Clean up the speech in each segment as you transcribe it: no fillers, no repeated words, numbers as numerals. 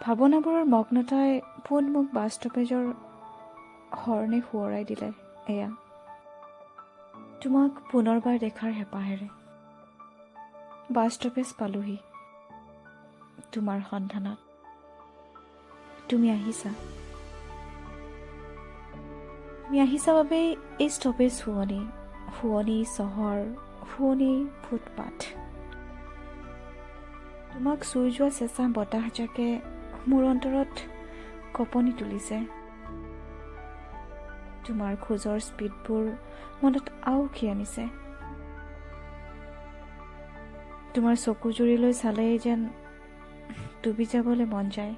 ভাৱনাবোৰৰ মগ্নতাই পোন মোক বাস্তৱেজৰ হৰণে সোঁৱৰাই দিলে। এয়া তোমাক পুনৰবাৰ দেখাৰ হেঁপাহেৰে বাস্তৱেজ পালোহি তোমাৰ সন্ধানত। তুমি আহিছা বাবেই এই ষ্টপেজ শুৱনি চহৰ, শুৱনি ফুটপাথ। তোমাক চুই যোৱা চেঁচা বতাহজাকে মোৰ অন্তৰত কঁপনি তুলিছে। তোমাৰ খোজৰ স্পীডবোৰ মনত আউসি আনিছে। তোমাৰ চকুজুৰিলৈ চালেই যেন ডুবি যাবলৈ মন যায়,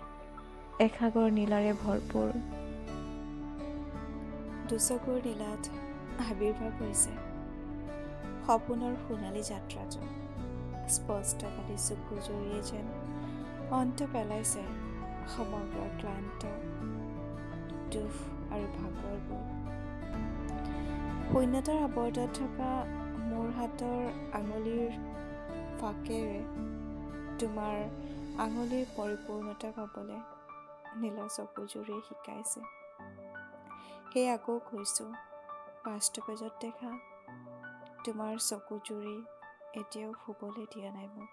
এসাগৰ নীলাৰে ভৰপূৰ। দুচকুৰ নীলাত আবিৰ্ভাৱ হৈছে সপোনৰ সোণালী যাত্ৰাটো। স্পষ্টবাদী চকুজুৰিয়ে যেন অন্ত পেলাইছে সমগ্ৰ ক্লান্ত দুখ আৰু ভাগৰবোৰ। শূন্যতাৰ আৱৰ্তত থকা মোৰ হাতৰ আঙুলিৰ ফাঁকেৰে তোমাৰ আঙুলিৰ পৰিপূৰ্ণতা পাবলৈ নীলা চকুজুৰিয়ে শিকাইছে। সেয়ে আকৌ কৈছোঁ, বাস্তৱেজত দেখা তোমাৰ চকুজুৰি এতিয়াও শুবলৈ দিয়া নাই মোক।